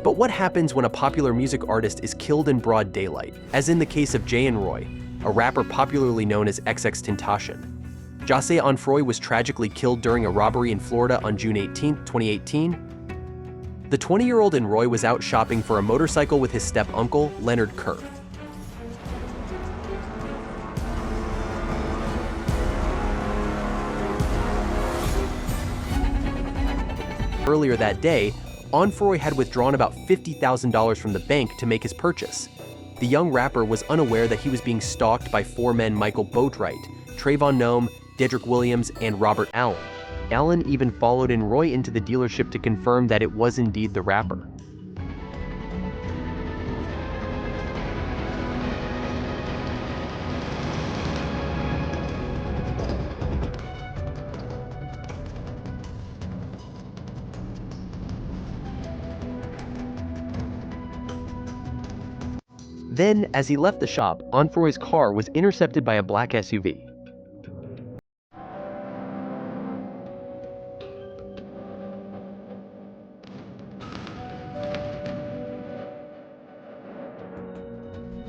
But what happens when a popular music artist is killed in broad daylight, as in the case of Jay and Roy, a rapper popularly known as XXXTentacion? Jahseh Onfroy was tragically killed during a robbery in Florida on June 18, 2018. The 20-year-old and Roy was out shopping for a motorcycle with his step-uncle, Leonard Kerr. Earlier that day, Onfroy had withdrawn about $50,000 from the bank to make his purchase. The young rapper was unaware that he was being stalked by four men: Michael Boatwright, Trayvon Noam, Dedrick Williams, and Robert Allen. Allen even followed in Roy into the dealership to confirm that it was indeed the rapper. Then, as he left the shop, Onfroy's car was intercepted by a black SUV.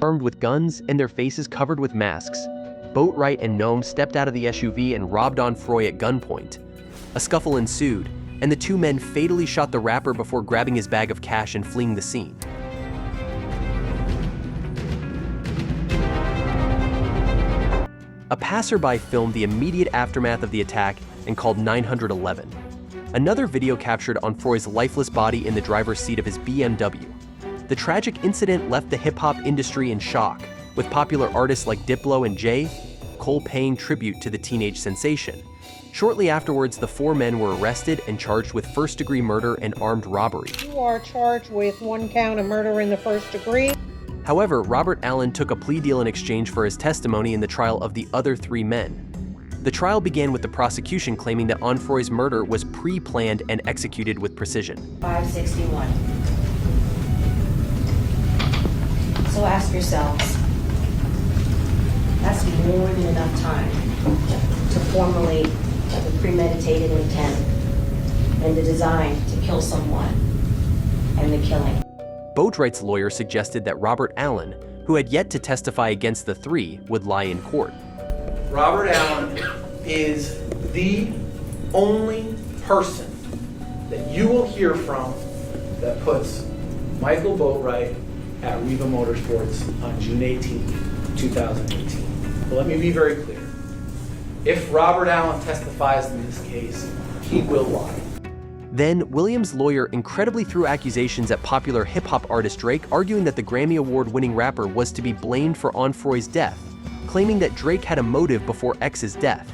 Armed with guns and their faces covered with masks, Boatwright and Noam stepped out of the SUV and robbed Onfroy at gunpoint. A scuffle ensued, and the two men fatally shot the rapper before grabbing his bag of cash and fleeing the scene. A passerby filmed the immediate aftermath of the attack and called 911. Another video captured Onfroy's lifeless body in the driver's seat of his BMW. The tragic incident left the hip-hop industry in shock, with popular artists like Diplo and Jay Cole paying tribute to the teenage sensation. Shortly afterwards, the four men were arrested and charged with first-degree murder and armed robbery. You are charged with 1 count of murder in the first degree. However, Robert Allen took a plea deal in exchange for his testimony in the trial of the other 3 men. The trial began with the prosecution claiming that Onfroy's murder was pre-planned and executed with precision. 561. So ask yourselves, that's more than enough time to formulate the premeditated intent and the design to kill someone and the killing. Boatwright's lawyer suggested that Robert Allen, who had yet to testify against the 3, would lie in court. Robert Allen is the only person that you will hear from that puts Michael Boatwright at Riva Motorsports on June 18, 2018. But let me be very clear. If Robert Allen testifies in this case, he will lie. Then, Williams' lawyer incredibly threw accusations at popular hip-hop artist Drake, arguing that the Grammy Award-winning rapper was to be blamed for Onfroy's death, claiming that Drake had a motive before X's death.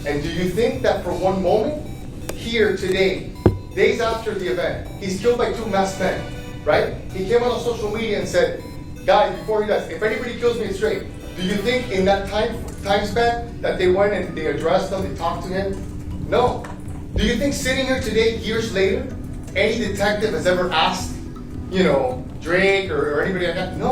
And do you think that for one moment, here today, days after the event, he's killed by 2 masked men, right? He came out on social media and said, guys, before he dies, if anybody kills me, it's Drake. Do you think in that time span that they went and they addressed him, they talked to him? No. Do you think sitting here today, years later, any detective has ever asked, Drake or anybody like that? No.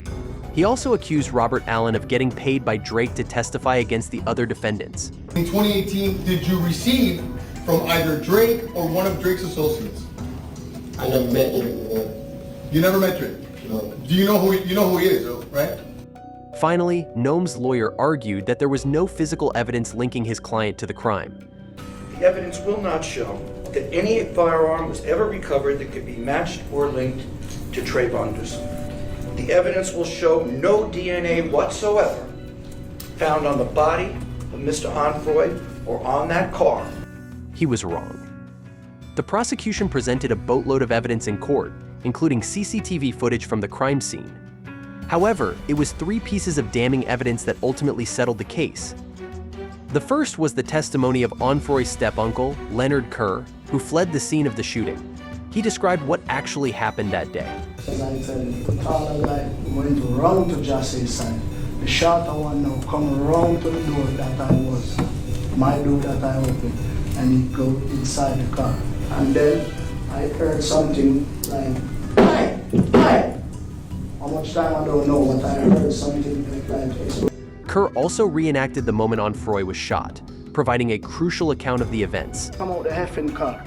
He also accused Robert Allen of getting paid by Drake to testify against the other defendants. In 2018, did you receive from either Drake or one of Drake's associates? I never met Drake. You never met Drake? No. Do you know who he is, though, right? Finally, Noam's lawyer argued that there was no physical evidence linking his client to the crime. The evidence will not show that any firearm was ever recovered that could be matched or linked to Trayvon Dussault. The evidence will show no DNA whatsoever found on the body of Mr. Onfroy or on that car. He was wrong. The prosecution presented a boatload of evidence in court, including CCTV footage from the crime scene. However, it was 3 pieces of damning evidence that ultimately settled the case. The first was the testimony of Onfroy's step-uncle, Leonard Kerr, who fled the scene of the shooting. He described what actually happened that day. As I said, the taller guy went around to Jahseh's side. The shorter one now come around to the door that my door that I opened, and he go inside the car. And then I heard something like, hi. How much time I don't know, but I heard something like that. Kerr also reenacted the moment Onfroy was shot, providing a crucial account of the events. Come out the effing car.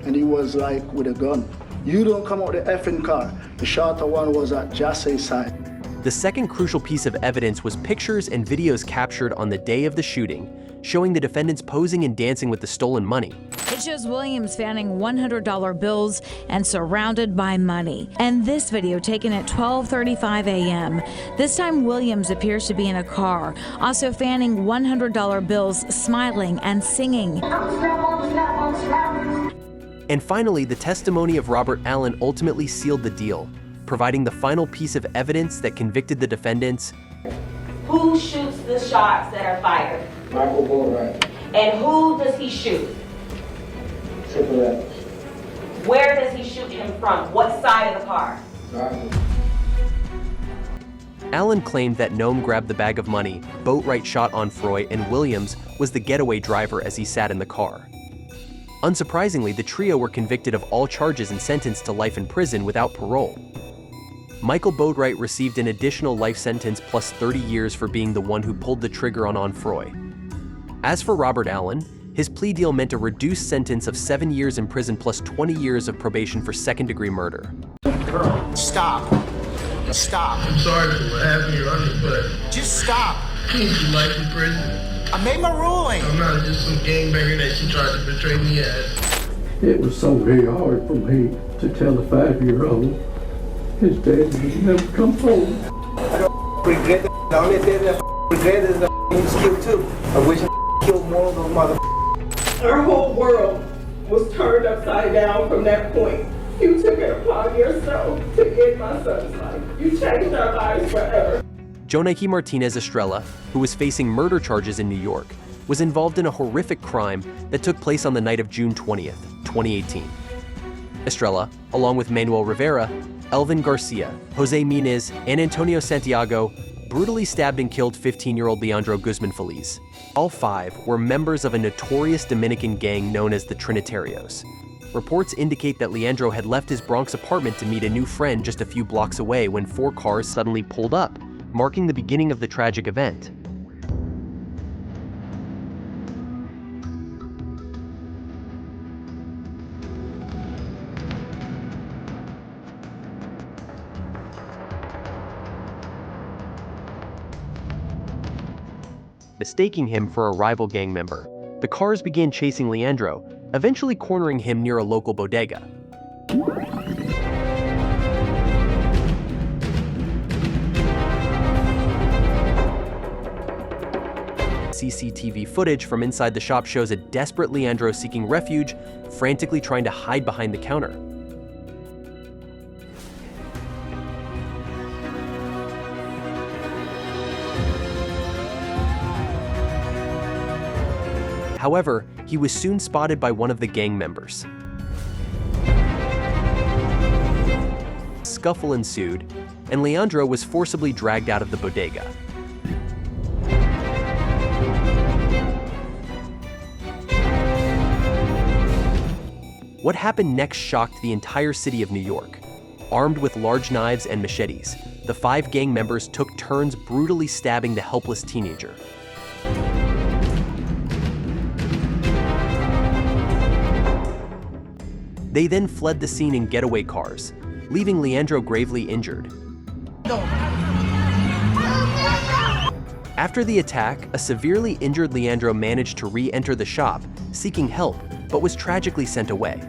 and he was like with a gun. You don't come out the effing car. The shorter one was at Jassay's side. The second crucial piece of evidence was pictures and videos captured on the day of the shooting, showing the defendants posing and dancing with the stolen money. It shows Williams fanning $100 bills and surrounded by money. And this video taken at 12:35 a.m. This time Williams appears to be in a car, also fanning $100 bills, smiling and singing. And finally, the testimony of Robert Allen ultimately sealed the deal, providing the final piece of evidence that convicted the defendants. Who shoots the shots that are fired? Michael Boatwright. And who does he shoot? Triple X. Where does he shoot him from? What side of the car? Driver. Allen claimed that Noam grabbed the bag of money, Boatwright shot Onfroy, and Williams was the getaway driver as he sat in the car. Unsurprisingly, the trio were convicted of all charges and sentenced to life in prison without parole. Michael Boatwright received an additional life sentence plus 30 years for being the one who pulled the trigger on Onfroy. As for Robert Allen, his plea deal meant a reduced sentence of 7 years in prison plus 20 years of probation for second-degree murder. Stop. Stop. I'm sorry for what happened. You're underfoot. Just stop. You life in prison. I made my ruling. I'm not just some gangbanger that you tried to betray me as. It was so very hard for me to tell a 5-year-old his dad would never come home. I don't regret that. The only thing that I regret is that he was killed too. I wish I killed more of those motherfuckers. Our whole world was turned upside down from that point. You took it upon yourself to end my son's life. You changed our lives forever. Jonaki Martinez Estrella, who was facing murder charges in New York, was involved in a horrific crime that took place on the night of June 20th, 2018. Estrella, along with Manuel Rivera, Elvin Garcia, Jose Muniz, and Antonio Santiago, brutally stabbed and killed 15-year-old Leandro Guzman Feliz. All 5 were members of a notorious Dominican gang known as the Trinitarios. Reports indicate that Leandro had left his Bronx apartment to meet a new friend just a few blocks away when 4 cars suddenly pulled up, marking the beginning of the tragic event. Mistaking him for a rival gang member, the cars began chasing Leandro, eventually cornering him near a local bodega. CCTV footage from inside the shop shows a desperate Leandro seeking refuge, frantically trying to hide behind the counter. However, he was soon spotted by one of the gang members. A scuffle ensued, and Leandro was forcibly dragged out of the bodega. What happened next shocked the entire city of New York. Armed with large knives and machetes, the 5 gang members took turns brutally stabbing the helpless teenager. They then fled the scene in getaway cars, leaving Leandro gravely injured. After the attack, a severely injured Leandro managed to re-enter the shop, seeking help, but was tragically sent away.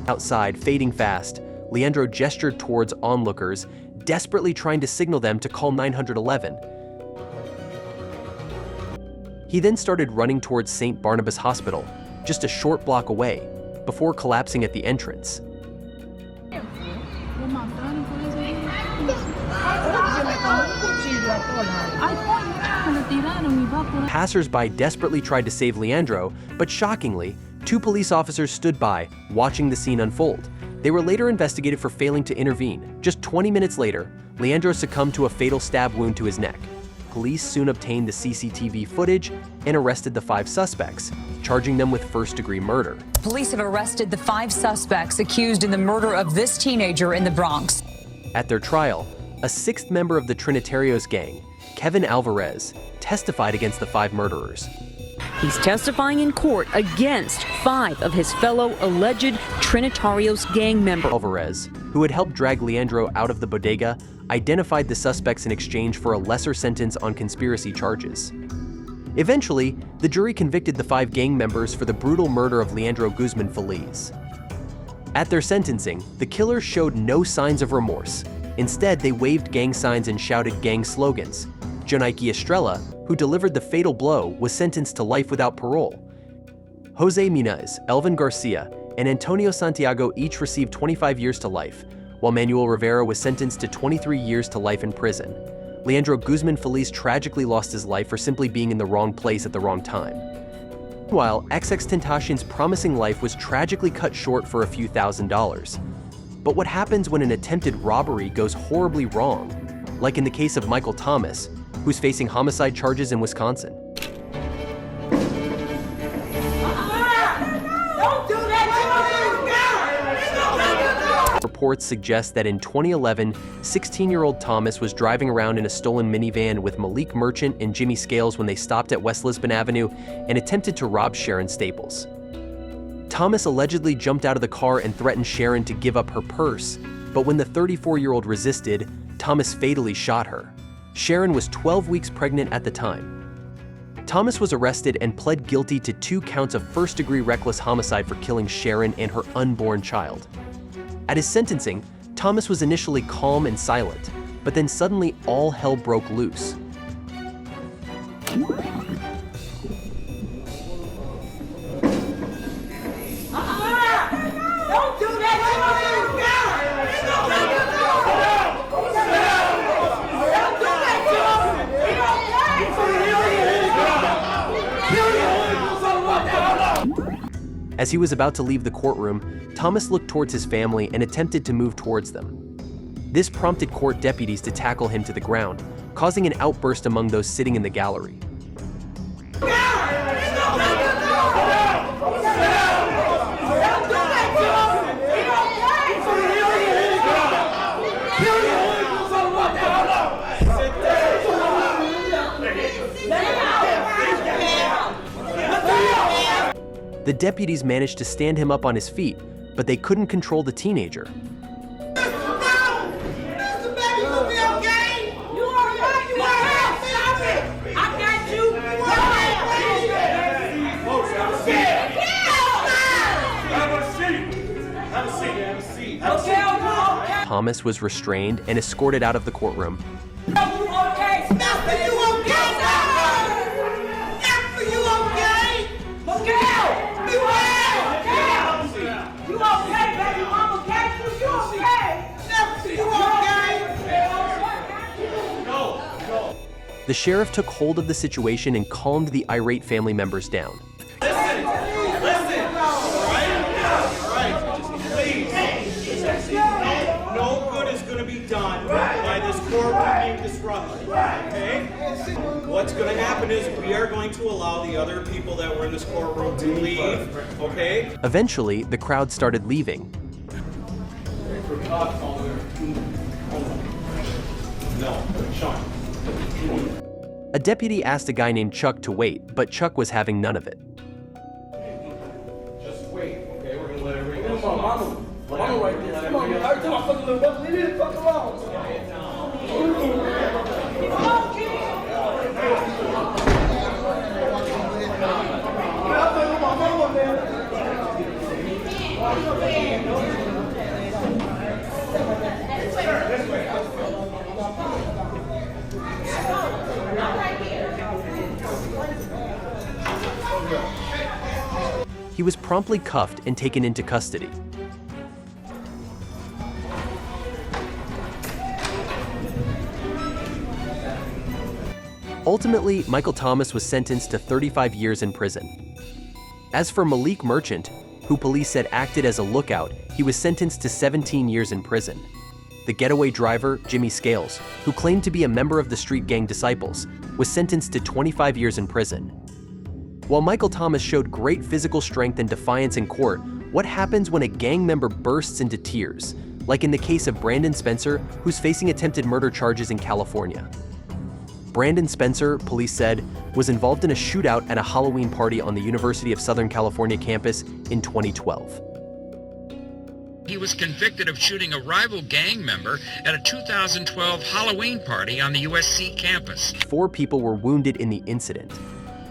Outside, fading fast, Leandro gestured towards onlookers, desperately trying to signal them to call 911. He then started running towards St. Barnabas Hospital, just a short block away, before collapsing at the entrance. Passers-by desperately tried to save Leandro, but shockingly, 2 police officers stood by, watching the scene unfold. They were later investigated for failing to intervene. Just 20 minutes later, Leandro succumbed to a fatal stab wound to his neck. Police soon obtained the CCTV footage and arrested the 5 suspects, charging them with first-degree murder. Police have arrested the 5 suspects accused in the murder of this teenager in the Bronx. At their trial, a 6th member of the Trinitarios gang, Kevin Alvarez, testified against the 5 murderers. He's testifying in court against 5 of his fellow alleged Trinitarios gang members. Alvarez, who had helped drag Leandro out of the bodega, identified the suspects in exchange for a lesser sentence on conspiracy charges. Eventually, the jury convicted the 5 gang members for the brutal murder of Leandro Guzman Feliz. At their sentencing, the killers showed no signs of remorse. Instead, they waved gang signs and shouted gang slogans. Jonaiki Estrella, who delivered the fatal blow, was sentenced to life without parole. Jose Minez, Elvin Garcia, and Antonio Santiago each received 25 years to life, while Manuel Rivera was sentenced to 23 years to life in prison. Leandro Guzman Feliz tragically lost his life for simply being in the wrong place at the wrong time. Meanwhile, XXXTentacion's promising life was tragically cut short for a few $1,000s. But what happens when an attempted robbery goes horribly wrong? Like in the case of Michael Thomas, who's facing homicide charges in Wisconsin. Reports suggest that in 2011, 16-year-old Thomas was driving around in a stolen minivan with Malik Merchant and Jimmy Scales when they stopped at West Lisbon Avenue and attempted to rob Sharon Staples. Thomas allegedly jumped out of the car and threatened Sharon to give up her purse, but when the 34-year-old resisted, Thomas fatally shot her. Sharon was 12 weeks pregnant at the time. Thomas was arrested and pled guilty to 2 counts of first-degree reckless homicide for killing Sharon and her unborn child. At his sentencing, Thomas was initially calm and silent, but then suddenly all hell broke loose. As he was about to leave the courtroom, Thomas looked towards his family and attempted to move towards them. This prompted court deputies to tackle him to the ground, causing an outburst among those sitting in the gallery. The deputies managed to stand him up on his feet, but they couldn't control the teenager. Thomas was restrained and escorted out of the courtroom. The sheriff took hold of the situation and calmed the irate family members down. Listen, all right, please. No good is going to be done by this courtroom being disrupted, okay? What's going to happen is we are going to allow the other people that were in this courtroom to leave, okay? Eventually, the crowd started leaving. No, Sean. A deputy asked a guy named Chuck to wait, but Chuck was having none of it. Just wait, okay? We're gonna let everybody else. Mama right there. Come on, every time I fucking little brother, leave me the fuck alone. He was promptly cuffed and taken into custody. Ultimately, Michael Thomas was sentenced to 35 years in prison. As for Malik Merchant, who police said acted as a lookout, he was sentenced to 17 years in prison. The getaway driver, Jimmy Scales, who claimed to be a member of the street gang Disciples, was sentenced to 25 years in prison. While Michael Thomas showed great physical strength and defiance in court, what happens when a gang member bursts into tears, like in the case of Brandon Spencer, who's facing attempted murder charges in California? Brandon Spencer, police said, was involved in a shootout at a Halloween party on the University of Southern California campus in 2012. He was convicted of shooting a rival gang member at a 2012 Halloween party on the USC campus. 4 people were wounded in the incident.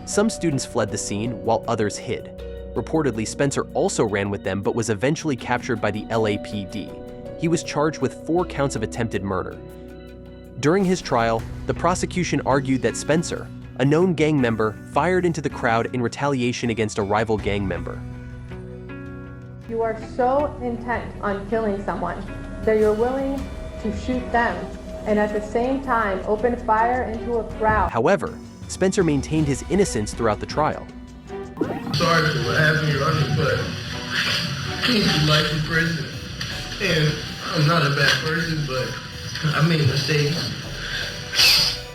Some students fled the scene while others hid. Reportedly, Spencer also ran with them but was eventually captured by the LAPD. He was charged with 4 counts of attempted murder. During his trial, the prosecution argued that Spencer, a known gang member, fired into the crowd in retaliation against a rival gang member. You are so intent on killing someone that you're willing to shoot them and at the same time open fire into a crowd. However, Spencer maintained his innocence throughout the trial. Sorry for what happened, Your Honor, but I came to life in prison. And I'm not a bad person, but I made mistakes.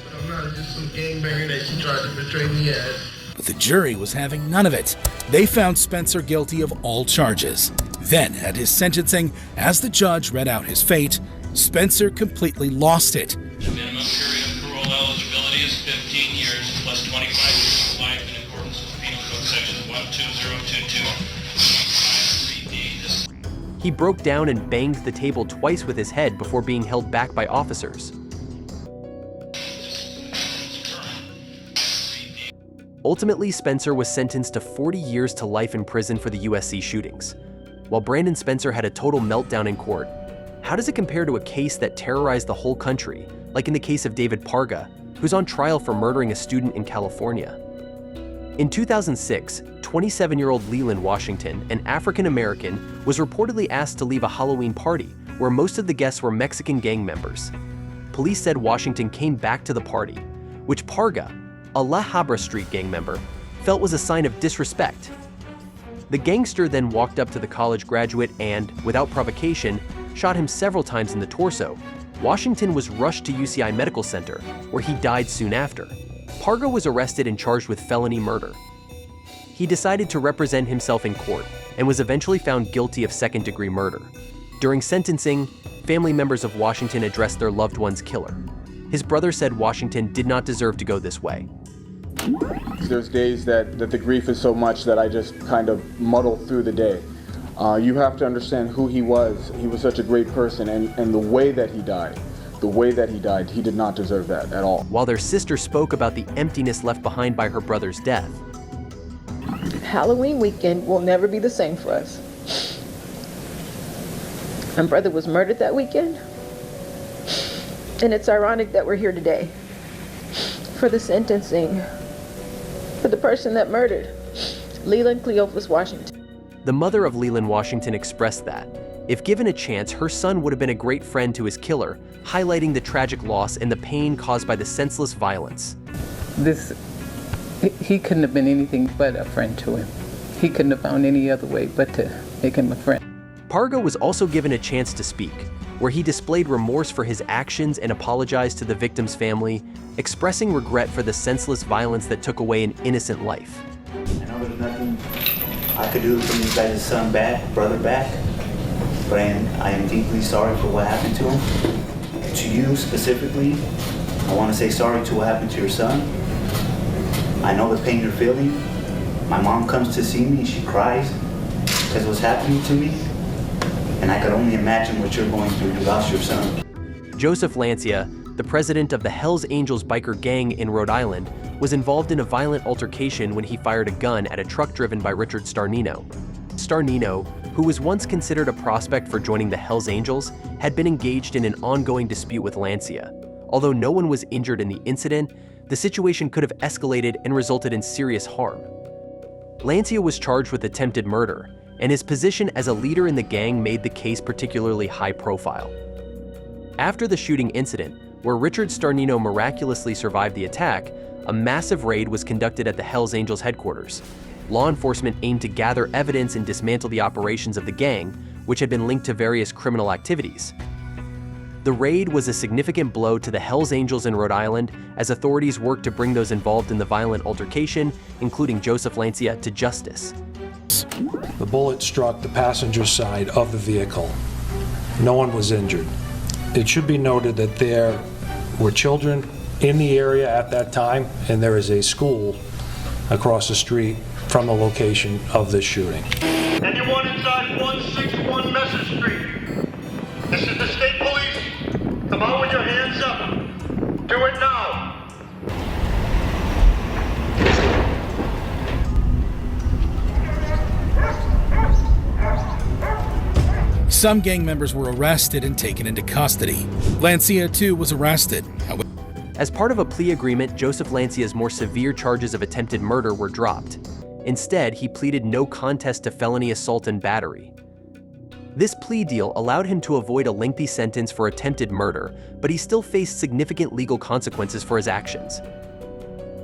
But I'm not just some gangbanger that she tried to portray me as. But the jury was having none of it. They found Spencer guilty of all charges. Then, at his sentencing, as the judge read out his fate, Spencer completely lost it. The minimum period of parole eligibility is 15 years plus 25 years of life in accordance with Penal Code Section 12022. He broke down and banged the table twice with his head before being held back by officers. Ultimately, Spencer was sentenced to 40 years to life in prison for the USC shootings. While Brandon Spencer had a total meltdown in court, how does it compare to a case that terrorized the whole country, like in the case of David Parga, who's on trial for murdering a student in California? In 2006, 27-year-old Leland Washington, an African-American, was reportedly asked to leave a Halloween party where most of the guests were Mexican gang members. Police said Washington came back to the party, which Parga, a La Habra Street gang member, felt was a sign of disrespect. The gangster then walked up to the college graduate and, without provocation, shot him several times in the torso. Washington was rushed to UCI Medical Center, where he died soon after. Parga was arrested and charged with felony murder. He decided to represent himself in court and was eventually found guilty of second-degree murder. During sentencing, family members of Washington addressed their loved one's killer. His brother said Washington did not deserve to go this way. There's days that the grief is so much that I just kind of muddle through the day. You have to understand who he was. He was such a great person, and the way that he died, he did not deserve that at all. While their sister spoke about the emptiness left behind by her brother's death. Halloween weekend will never be the same for us. My brother was murdered that weekend, and it's ironic that we're here today for the sentencing for the person that murdered Leland Cleophas Washington. The mother of Leland Washington expressed that, if given a chance, her son would have been a great friend to his killer, highlighting the tragic loss and the pain caused by the senseless violence. He couldn't have been anything but a friend to him. He couldn't have found any other way but to make him a friend. Parga was also given a chance to speak, where he displayed remorse for his actions and apologized to the victim's family, expressing regret for the senseless violence that took away an innocent life. I know there's nothing I could do to bring you guys' brother back, but I am deeply sorry for what happened to him. To you specifically, I want to say sorry to what happened to your son. I know the pain you're feeling. My mom comes to see me, she cries because of what's happening to me, and I could only imagine what you're going through. You lost your son. Joseph Lancia, the president of the Hells Angels biker gang in Rhode Island, was involved in a violent altercation when he fired a gun at a truck driven by Richard Starnino. Starnino, who was once considered a prospect for joining the Hells Angels, had been engaged in an ongoing dispute with Lancia. Although no one was injured in the incident, the situation could have escalated and resulted in serious harm. Lancia was charged with attempted murder, and his position as a leader in the gang made the case particularly high profile. After the shooting incident, where Richard Starnino miraculously survived the attack, a massive raid was conducted at the Hells Angels headquarters. Law enforcement aimed to gather evidence and dismantle the operations of the gang, which had been linked to various criminal activities. The raid was a significant blow to the Hells Angels in Rhode Island as authorities worked to bring those involved in the violent altercation, including Joseph Lancia, to justice. The bullet struck the passenger side of the vehicle. No one was injured. It should be noted that there were children in the area at that time, and there is a school across the street from the location of this shooting. Anyone inside 161 Message Street? This is the state police. Come on with your hands up. Do it now. Some gang members were arrested and taken into custody. Lancia, too, was arrested. As part of a plea agreement, Joseph Lancia's more severe charges of attempted murder were dropped. Instead, he pleaded no contest to felony assault and battery. This plea deal allowed him to avoid a lengthy sentence for attempted murder, but he still faced significant legal consequences for his actions.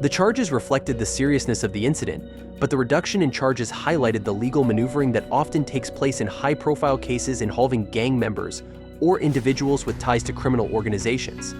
The charges reflected the seriousness of the incident, but the reduction in charges highlighted the legal maneuvering that often takes place in high-profile cases involving gang members or individuals with ties to criminal organizations.